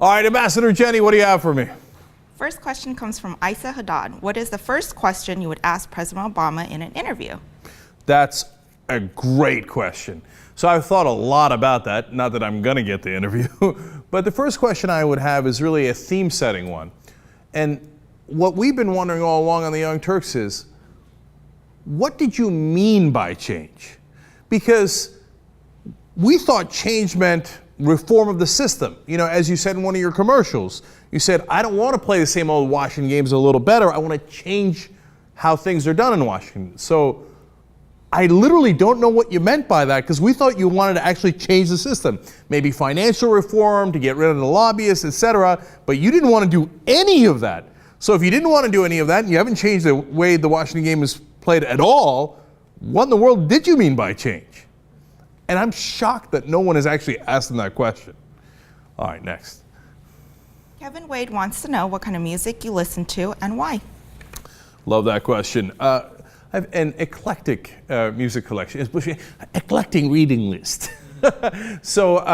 All right, Ambassador Jenny, what do you have for me? First question comes from Isa Haddad. What is the first question you would ask President Obama in an interview? That's a great question. So I've thought a lot about that, not that I'm going to get the interview, but the first question I would have is really a theme setting one. And what we've been wondering all along on the Young Turks is, what did you mean by change? Because we thought change meant reform of the system. You know, as you said in one of your commercials, you said, I don't want to play the same old Washington games a little better. I want to change how things are done in Washington. So I literally don't know what you meant by that, because we thought you wanted to actually change the system. Maybe financial reform to get rid of the lobbyists, etc. But you didn't want to do any of that. So if you didn't want to do any of that and you haven't changed the way the Washington game is played at all, what in the world did you mean by change? And I'm shocked that no one has actually asked them that question. All right, next. Kevin Wade wants to know what kind of music you listen to and why. Love that question. I have an eclectic music collection, especially eclectic reading list. So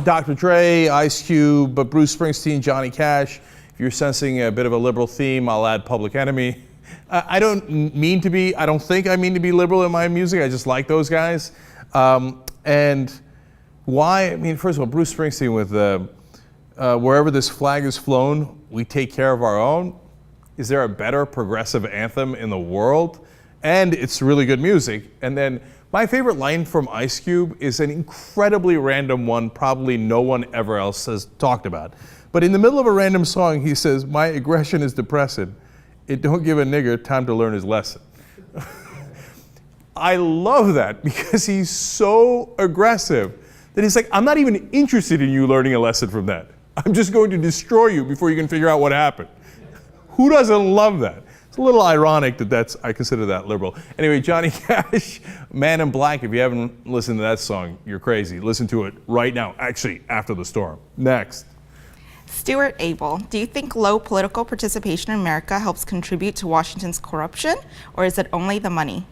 Dr. Dre, Ice Cube, but Bruce Springsteen, Johnny Cash. If you're sensing a bit of a liberal theme, I'll add Public Enemy. I don't think I mean to be liberal in my music. I just like those guys. And why? I mean, first of all, Bruce Springsteen with Wherever This Flag Is Flown, We Take Care of Our Own. Is there a better progressive anthem in the world? And it's really good music. And then my favorite line from Ice Cube is an incredibly random one, probably no one ever else has talked about. But in the middle of a random song, he says, my aggression is depressing. It don't give a nigger time to learn his lesson. I love that, because he's so aggressive that he's like, I'm not even interested in you learning a lesson from that. I'm just going to destroy you before you can figure out what happened. Who doesn't love that? It's a little ironic that I consider that liberal. Anyway, Johnny Cash, Man in Black. If you haven't listened to that song, you're crazy. Listen to it right now, actually, after the storm. Next. Stuart Abel, do you think low political participation in America helps contribute to Washington's corruption, or is it only the money?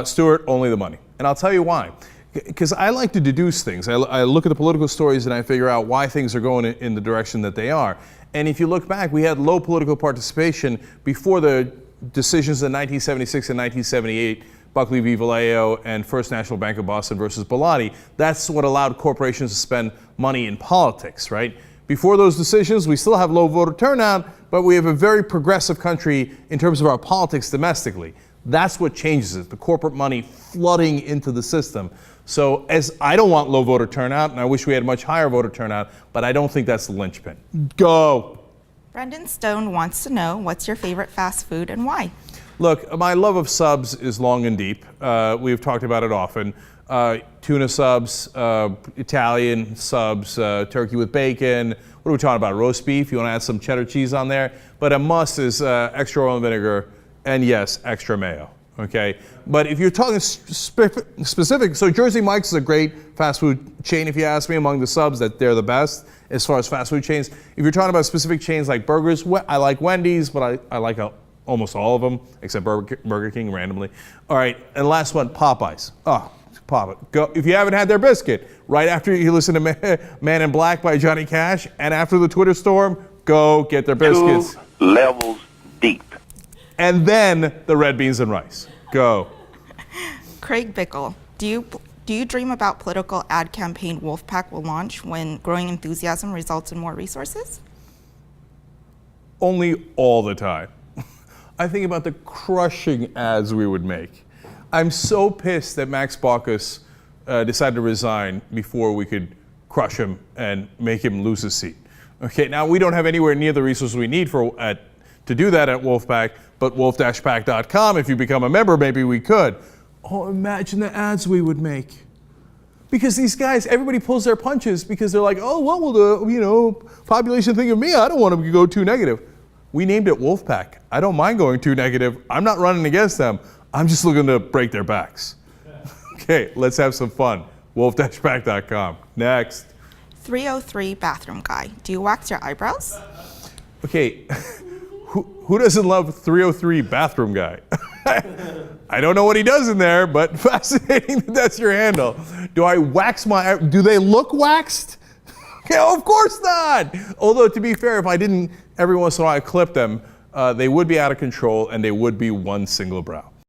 Stuart, only the money. And I'll tell you why. Because I like to deduce things. I look at the political stories and I figure out why things are going in the direction that they are. And if you look back, we had low political participation before the decisions in 1976 and 1978, Buckley v. Vallejo and First National Bank of Boston versus Bellotti. That's what allowed corporations to spend money in politics, right? Before those decisions, we still have low voter turnout, but we have a very progressive country in terms of our politics domestically. That's what changes it, the corporate money flooding into the system. So as I don't want low voter turnout, and I wish we had much higher voter turnout, but I don't think that's the linchpin. Go. Brendan Stone wants to know, what's your favorite fast food and why? Look, my love of subs is long and deep. We've talked about it often. Tuna subs, Italian subs, turkey with bacon. What are we talking about? Roast beef? You want to add some cheddar cheese on there? But a must is extra oil and vinegar, and yes, extra mayo. Okay, but if you're talking specific, so Jersey Mike's is a great fast food chain. If you ask me, among the subs, that they're the best as far as fast food chains. If you're talking about specific chains like burgers, I like Wendy's, but I like almost all of them except Burger King randomly. All right, and last one, Popeyes. Oh, Popeye. Go if you haven't had their biscuit right after you listen to Man in Black by Johnny Cash, and after the Twitter storm, go get their biscuits. 2 levels deep. And then the red beans and rice. Go. Craig Bickle, do you dream about political ad campaign Wolfpack will launch when growing enthusiasm results in more resources? Only all the time. I think about the crushing ads we would make. I'm so pissed that Max Baucus decided to resign before we could crush him and make him lose his seat. Okay, now we don't have anywhere near the resources we need to do that at Wolfpack, but wolf-pack.com, if you become a member, maybe we could. Oh, imagine the ads we would make. Because these guys, everybody pulls their punches because they're like, oh, what will the population think of me? I don't want to go too negative. We named it Wolfpack. I don't mind going too negative. I'm not running against them. I'm just looking to break their backs. Okay, let's have some fun. wolf-pack.com. Next. 303 bathroom guy, do you wax your eyebrows? Okay. Who doesn't love 303 bathroom guy? I don't know what he does in there, but fascinating that that's your handle. Do I wax do they look waxed? Yeah, of course not. Although, to be fair, if I didn't every once in a while clip them, they would be out of control and they would be one single brow.